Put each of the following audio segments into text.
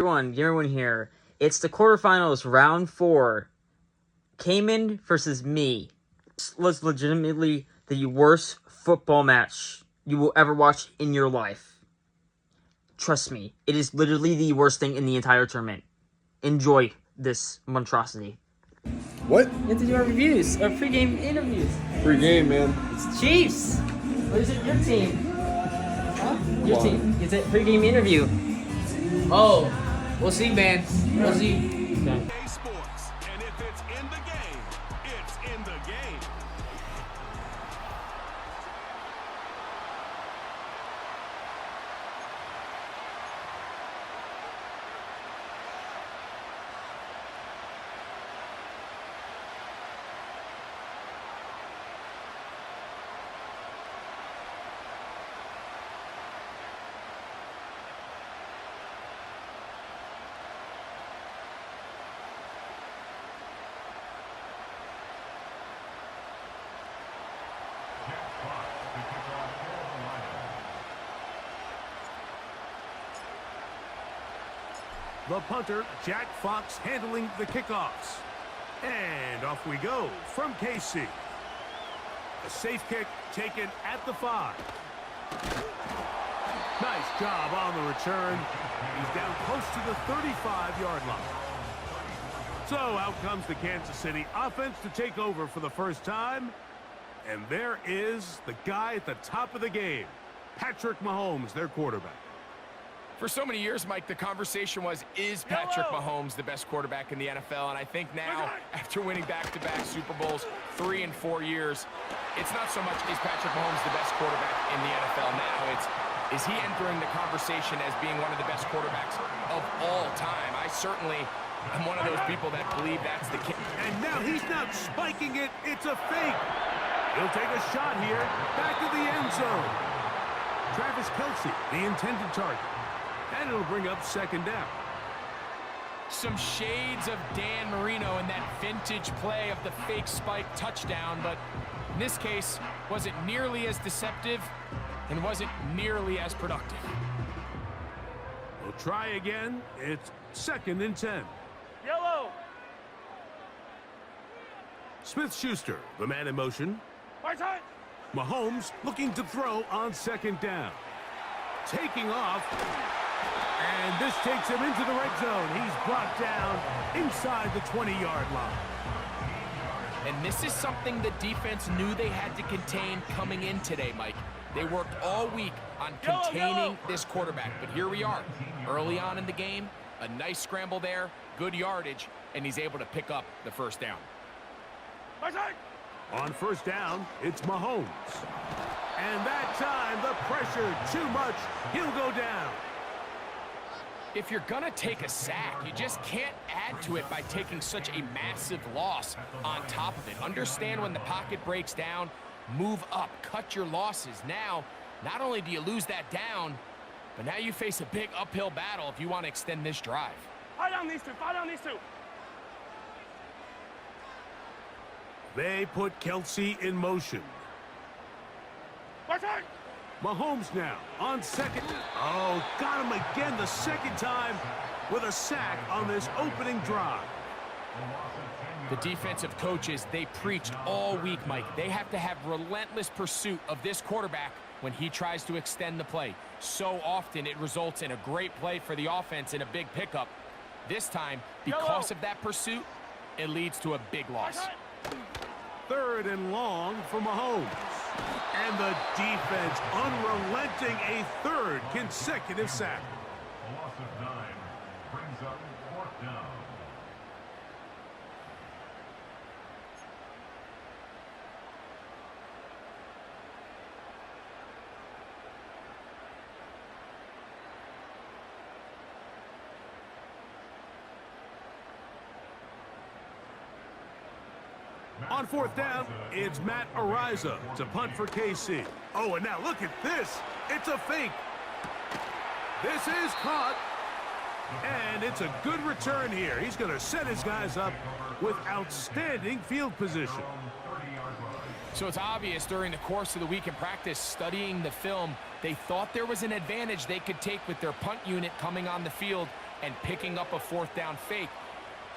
Everyone, Gamerwyn here. It's the quarterfinals, round 4. Caymen versus me. This was legitimately the worst football match you will ever watch in your life. Trust me, it is literally the worst thing in the entire tournament. Enjoy this monstrosity. What? You have to do our reviews, our pregame interviews. Pre-game, man. It's Chiefs. What is it, your team? Huh? Your team. It's a pregame interview. Oh, we'll see, man. We'll see. Okay. Sports, and if it's in the game, it's in the game. The punter, Jack Fox, handling the kickoffs. And off we go from KC. A safe kick taken at the 5. Nice job on the return. He's down close to the 35-yard line. So out comes the Kansas City offense to take over for the first time. And there is the guy at the top of the game, Patrick Mahomes, their quarterback. For so many years, Mike, the conversation was, is Patrick Mahomes the best quarterback in the NFL? And I think now, after winning back-to-back Super Bowls 3 and 4 years, it's not so much is Patrick Mahomes the best quarterback in the NFL now, it's is he entering the conversation as being one of the best quarterbacks of all time? I certainly am one of those people that believe that's the case. And now he's not spiking it, it's a fake. He'll take a shot here, back of the end zone. Travis Kelce, the intended target. And it'll bring up second down. Some shades of Dan Marino in that vintage play of the fake spike touchdown, but in this case, wasn't nearly as deceptive and wasn't nearly as productive. We'll try again. It's 2nd and 10. Yellow. Smith-Schuster, the man in motion. My time. Mahomes looking to throw on 2nd down. Taking off. And this takes him into the red zone. He's brought down inside the 20-yard line. And this is something the defense knew they had to contain coming in today, Mike. They worked all week on containing this quarterback. But here we are, early on in the game, a nice scramble there, good yardage, and he's able to pick up the first down. On 1st down, it's Mahomes. And that time, the pressure too much. He'll go down. If you're going to take a sack, you just can't add to it by taking such a massive loss on top of it. Understand when the pocket breaks down, move up, cut your losses. Now, not only do you lose that down, but now you face a big uphill battle if you want to extend this drive. Fire down these two. Fire down these two. They put Kelce in motion. My time. Mahomes now on 2nd. Oh, got him again the 2nd time with a sack on this opening drive. The defensive coaches, they preached all week, Mike. They have to have relentless pursuit of this quarterback when he tries to extend the play. So often it results in a great play for the offense and a big pickup. This time, because of that pursuit, it leads to a big loss. 3rd and long for Mahomes. And the defense unrelenting, a 3rd consecutive sack. A loss of 9 brings up 4th down. On 4th down, it's Matt Ariza to punt for KC. Oh, and now look at this. It's a fake. This is caught. And it's a good return here. He's going to set his guys up with outstanding field position. So it's obvious during the course of the week in practice, studying the film, they thought there was an advantage they could take with their punt unit coming on the field and picking up a fourth down fake.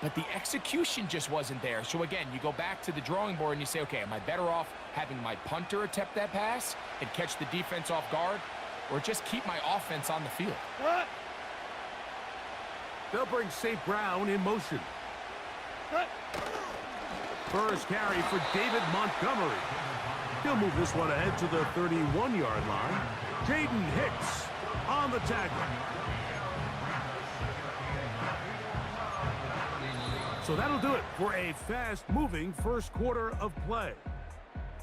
But the execution just wasn't there. So again, you go back to the drawing board and you say, okay, am I better off having my punter attempt that pass and catch the defense off guard, or just keep my offense on the field? They'll bring St. Brown in motion. First carry for David Montgomery. He'll move this one ahead to the 31-yard line. Jaden Hicks on the tackle. So that'll do it for a fast-moving first quarter of play.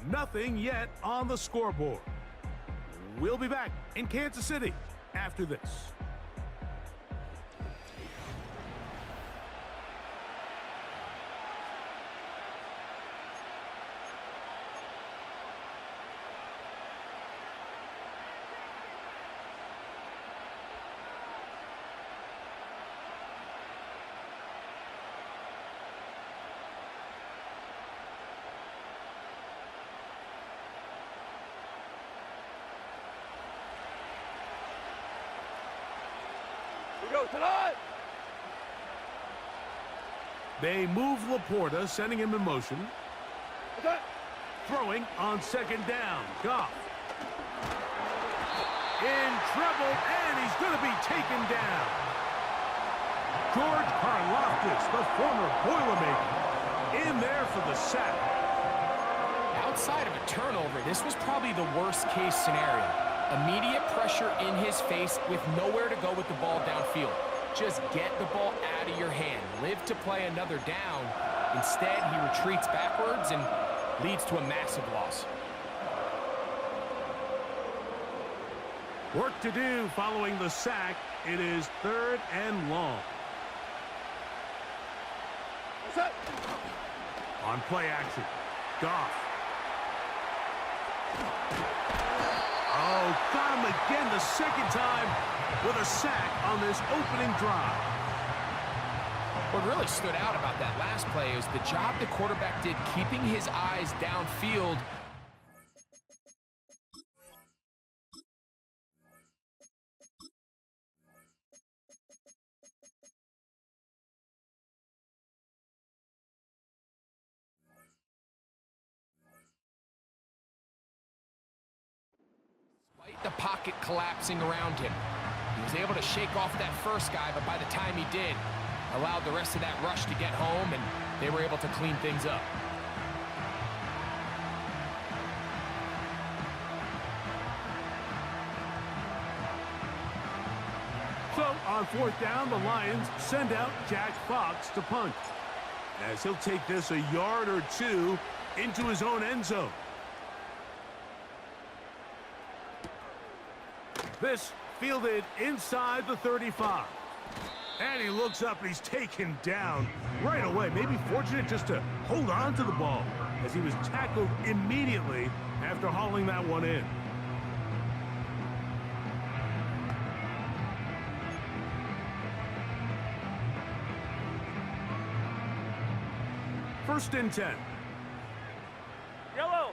Nothing yet on the scoreboard. We'll be back in Kansas City after this. They move Laporta, sending him in motion. Throwing on second down. Goff. In trouble, and he's going to be taken down. George Karlaftis, the former Boilermaker, in there for the sack. Outside of a turnover, this was probably the worst-case scenario. Immediate pressure in his face with nowhere to go with the ball downfield. Just get the ball out of your hand. Live to play another down. Instead, he retreats backwards and leads to a massive loss. Work to do following the sack. It is 3rd and long. On play action, Goff. Oh, got him again the second time with a sack on this opening drive. What really stood out about that last play is the job the quarterback did keeping his eyes downfield. Despite the pocket collapsing around him, he was able to shake off that first guy, but by the time he did, allowed the rest of that rush to get home, and they were able to clean things up. So on 4th down, the Lions send out Jack Fox to punt, as he'll take this a yard or two into his own end zone. This fielded inside the 35. And he looks up and he's taken down right away. Maybe fortunate just to hold on to the ball as he was tackled immediately after hauling that one in. First and 10. Yellow.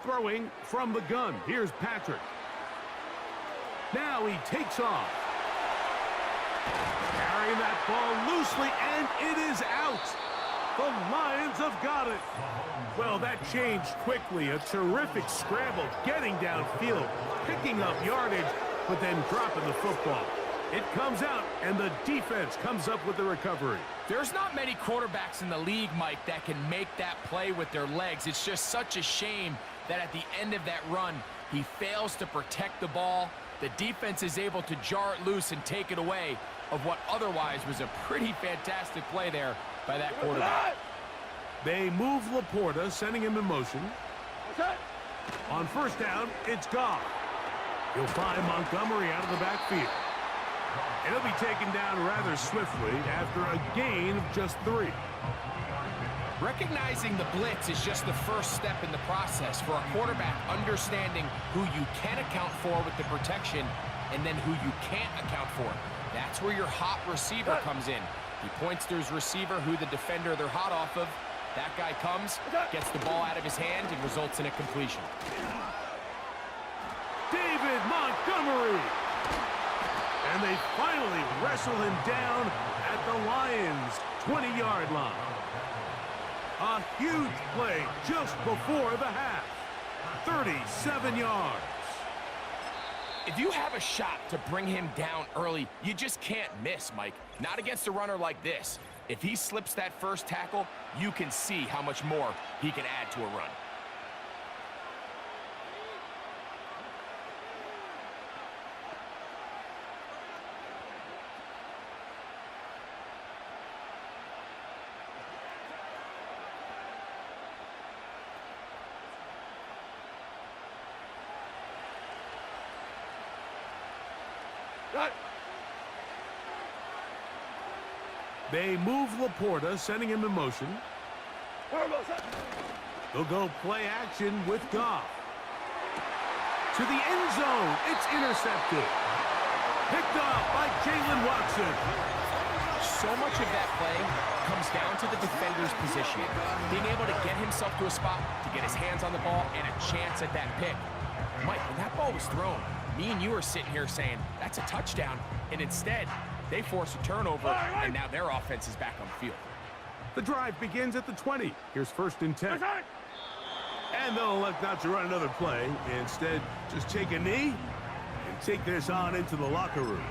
Throwing from the gun. Here's Patrick. Now he takes off. Carrying that ball loosely, and it is out. The Lions have got it. Well, that changed quickly. A terrific scramble, getting downfield, picking up yardage, but then dropping the football. It comes out, and the defense comes up with the recovery. There's not many quarterbacks in the league, Mike, that can make that play with their legs. It's just such a shame that at the end of that run, he fails to protect the ball. The defense is able to jar it loose and take it away of what otherwise was a pretty fantastic play there by that quarterback. They move Laporta, sending him in motion. On first down, it's Goff. He'll find Montgomery out of the backfield. And he'll be taken down rather swiftly after a gain of just 3. Recognizing the blitz is just the first step in the process for a quarterback understanding who you can account for with the protection and then who you can't account for. That's where your hot receiver comes in. He points to his receiver who the defender they're hot off of. That guy comes, gets the ball out of his hand, and results in a completion. David Montgomery. And they finally wrestle him down at the Lions' 20-yard line. A huge play just before the half. 37 yards. If you have a shot to bring him down early, you just can't miss, Mike. Not against a runner like this. If he slips that first tackle, you can see how much more he can add to a run. They move Laporta, sending him in motion. They'll go play action with Goff. To the end zone. It's intercepted. Picked up by Jalen Watson. So much of that play comes down to the defender's position. Being able to get himself to a spot, to get his hands on the ball, and a chance at that pick. Mike, when that ball was thrown, me and you were sitting here saying, that's a touchdown. And instead, they force a turnover, and now their offense is back on the field. The drive begins at the 20. Here's 1st and 10. And they'll elect not to run another play. Instead, just take a knee and take this on into the locker room.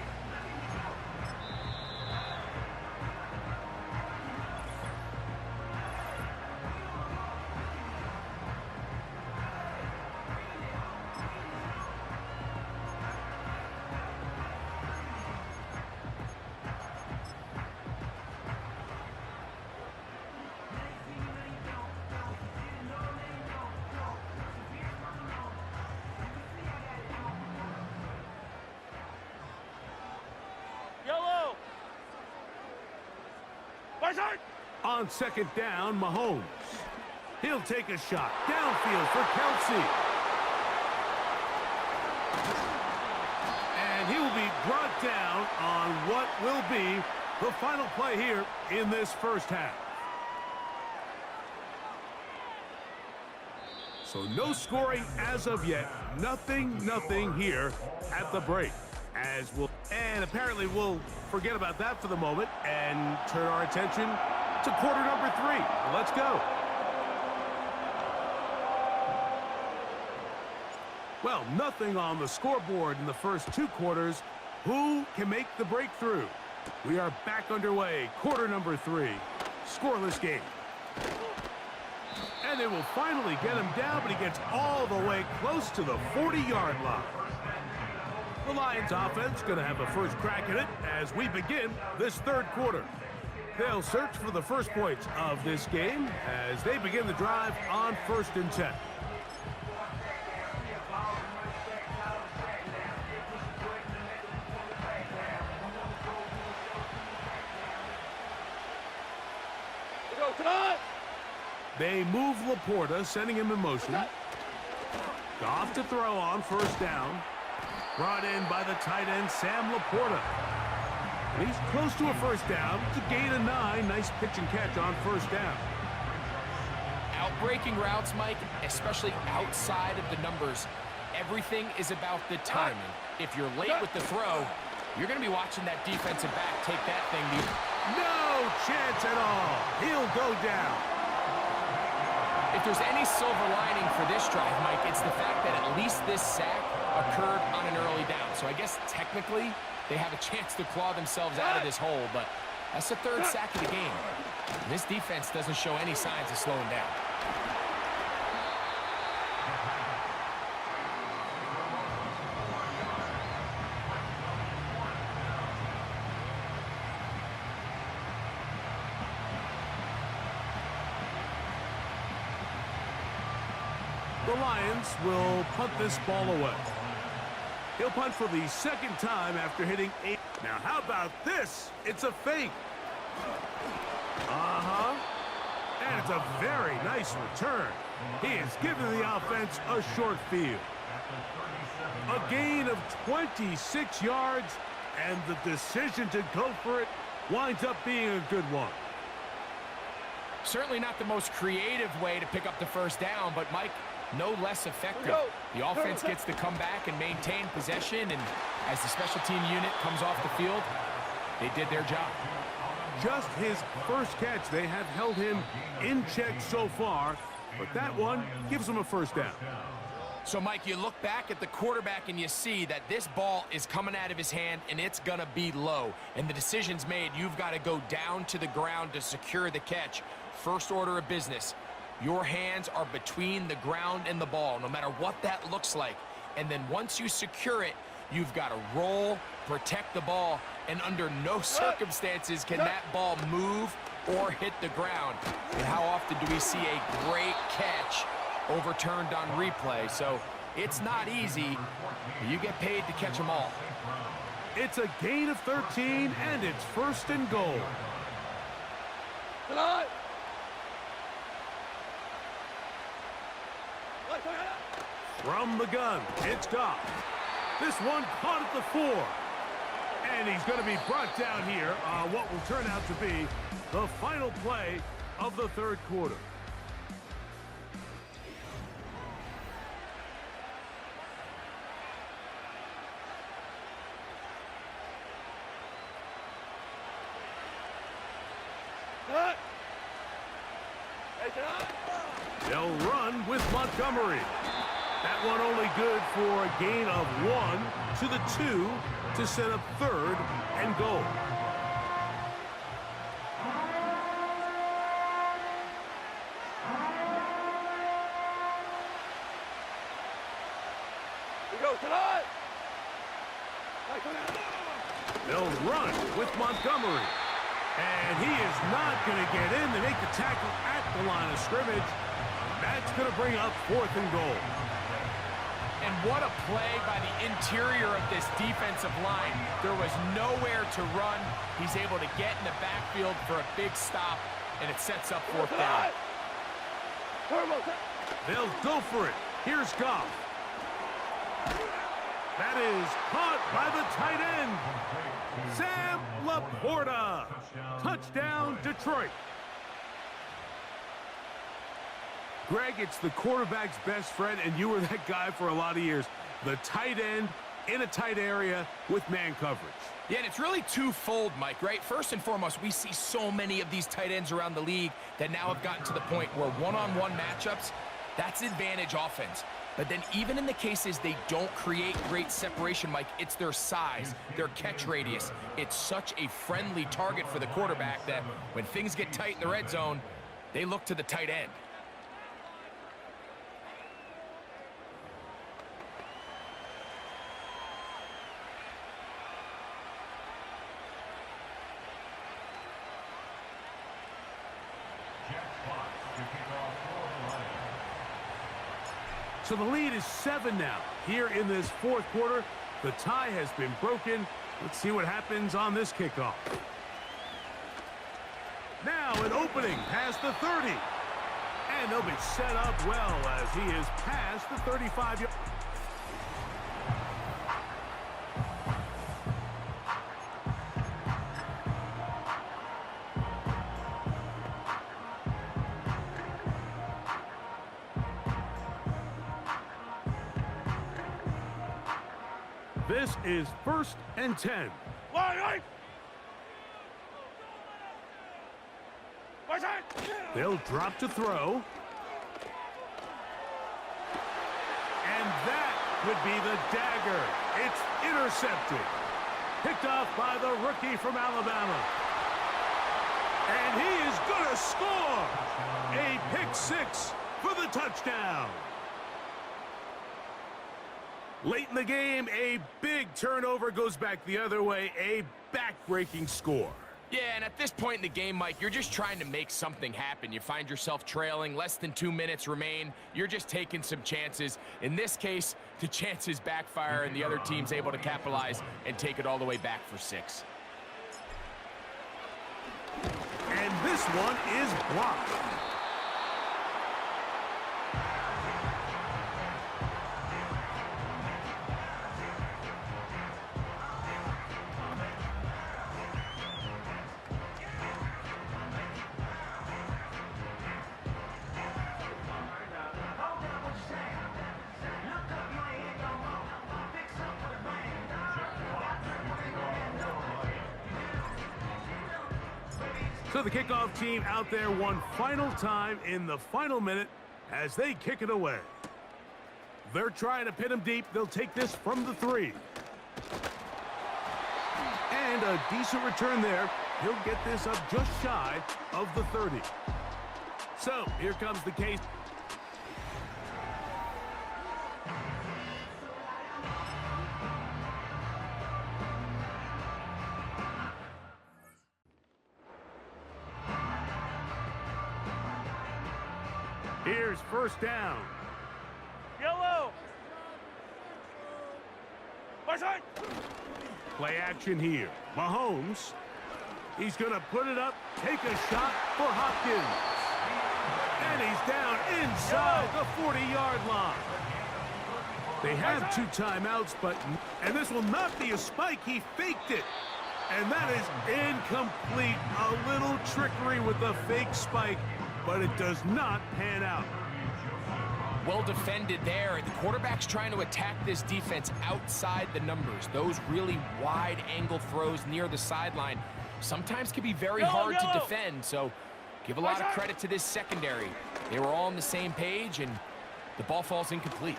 On 2nd down, Mahomes. He'll take a shot downfield for Kelsey. And he will be brought down on what will be the final play here in this first half. So no scoring as of yet. Nothing here at the break. And apparently we'll forget about that for the moment and turn our attention to quarter number 3. Let's go. Well, nothing on the scoreboard in the first 2 quarters. Who can make the breakthrough? We are back underway. Quarter number 3. Scoreless game. And they will finally get him down, but he gets all the way close to the 40-yard line. The Lions offense going to have a first crack at it as we begin this 3rd quarter. They'll search for the first points of this game as they begin the drive on 1st and 10. They move Laporta, sending him in motion. Goff to throw on 1st down. Brought in by the tight end, Sam Laporta. And he's close to a 1st down. It's a gain of 9. Nice pitch and catch on 1st down. Outbreaking routes, Mike, especially outside of the numbers, everything is about the timing. If you're late with the throw, you're going to be watching that defensive back take that thing. No chance at all. He'll go down. If there's any silver lining for this drive, Mike, it's the fact that at least this sack occurred on an early down. So I guess technically they have a chance to claw themselves out of this hole, but that's the 3rd sack of the game. And this defense doesn't show any signs of slowing down. The Lions will punt this ball away. He'll punt for the 2nd time after hitting 8. Now, how about this? It's a fake. And it's a very nice return. He has given the offense a short field. A gain of 26 yards, and the decision to go for it winds up being a good one. Certainly not the most creative way to pick up the 1st down, but Mike, no less effective. The offense gets to come back and maintain possession, and as the special team unit comes off the field, they did their job. Just his first catch. They have held him in check so far, but that one gives him a first down. So, Mike, you look back at the quarterback and you see that this ball is coming out of his hand and it's going to be low. And the decision's made. You've got to go down to the ground to secure the catch. First order of business. Your hands are between the ground and the ball, no matter what that looks like. And then once you secure it, you've got to roll, protect the ball, and under no circumstances can that ball move or hit the ground. And how often do we see a great catch overturned on replay? So it's not easy, but you get paid to catch them all. It's a gain of 13, and it's first and goal. From the gun, it's Goff. This one caught at the 4. And he's going to be brought down here on what will turn out to be the final play of the third quarter. They'll run with Montgomery. That one only good for a gain of 1 to the 2 to set up third and goal. They'll run with Montgomery. And he is not going to get in. They make the tackle at the line of scrimmage. That's going to bring up fourth and goal. And what a play by the interior of this defensive line. There was nowhere to run. He's able to get in the backfield for a big stop, and it sets up fourth down. They'll go for it. Here's Goff. That is caught by the tight end, Sam Laporta. Touchdown, Detroit. Greg, it's the quarterback's best friend, and you were that guy for a lot of years. The tight end in a tight area with man coverage. Yeah, and it's really twofold, Mike, right? First and foremost, we see so many of these tight ends around the league that now have gotten to the point where one-on-one matchups, that's advantage offense. But then even in the cases they don't create great separation, Mike, it's their size, their catch radius. It's such a friendly target for the quarterback that when things get tight in the red zone, they look to the tight end. So the lead is 7 now. Here in this fourth quarter, the tie has been broken. Let's see what happens on this kickoff. Now an opening past the 30. And they'll be set up well as he is past the 35-yard. This is 1st and 10. They'll drop to throw. And that would be the dagger. It's intercepted. Picked off by the rookie from Alabama. And he is going to score. A pick six for the touchdown. Late in the game, a big turnover goes back the other way, a back-breaking score. Yeah, and at this point in the game, Mike, you're just trying to make something happen. You find yourself trailing, less than 2 minutes remain. You're just taking some chances. In this case, the chances backfire, and the other team's able to capitalize and take it all the way back for 6. And this one is blocked. So the kickoff team out there one final time in the final minute as they kick it away. They're trying to pin him deep. They'll take this from the 3. And a decent return there. He'll get this up just shy of the 30. So here comes the case. Here's first down. Yellow. Play action here. Mahomes. He's going to put it up, take a shot for Hopkins. And he's down inside the 40-yard line. They have 2 timeouts, and this will not be a spike. He faked it. And that is incomplete. A little trickery with the fake spike, but it does not pan out. Well defended there. The quarterback's trying to attack this defense outside the numbers. Those really wide angle throws near the sideline sometimes can be very hard to defend, so give a lot of credit to this secondary. They were all on the same page, and the ball falls incomplete.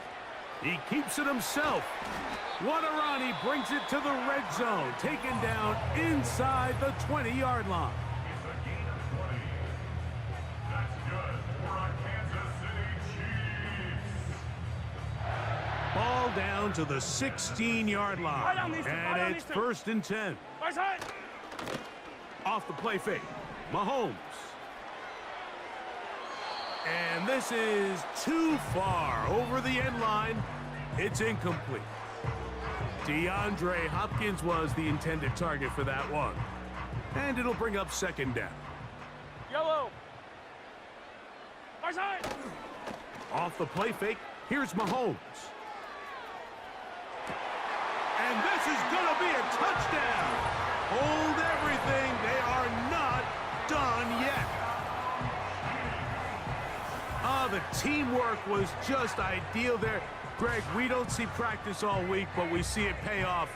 He keeps it himself. What a run. He brings it to the red zone, taken down inside the 20-yard line. It's a gain of 20. That's good for our Kansas City Chiefs. Ball down to the 16-yard line. And it's 1st and 10. Off the play fake. Mahomes. And this is too far over the end line. It's incomplete. DeAndre Hopkins was the intended target for that one. And it'll bring up 2nd down. Yellow. Off the play fake, here's Mahomes. And this is going to be a touchdown. Hold everything. They are not done yet. The teamwork was just ideal there. Greg, we don't see practice all week, but we see it pay off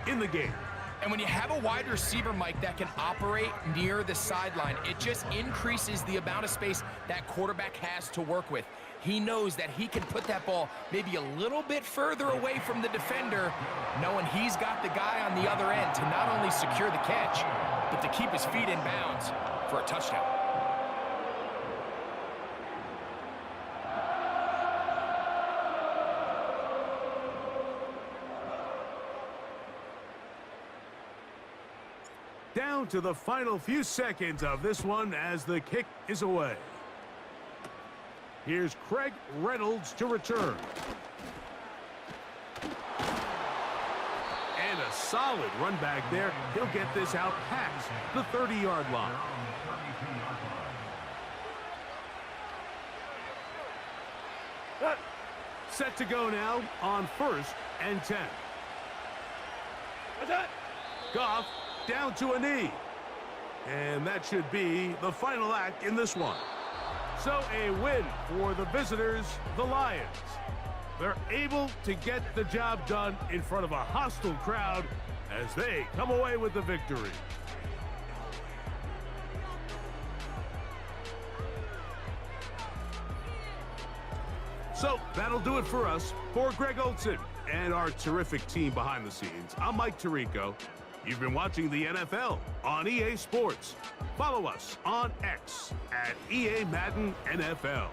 in the game. And when you have a wide receiver, Mike, that can operate near the sideline, it just increases the amount of space that quarterback has to work with. He knows that he can put that ball maybe a little bit further away from the defender, knowing he's got the guy on the other end to not only secure the catch, but to keep his feet in bounds for a touchdown. Down to the final few seconds of this one as the kick is away. Here's Craig Reynolds to return. And a solid run back there. He'll get this out past the 30-yard line. Set to go now on 1st and 10. Goff down to a knee. And that should be the final act in this one. So a win for the visitors, the Lions. They're able to get the job done in front of a hostile crowd as they come away with the victory. So that'll do it for us. For Greg Olson and our terrific team behind the scenes, I'm Mike Tirico. You've been watching the NFL on EA Sports. Follow us on X at EA Madden NFL.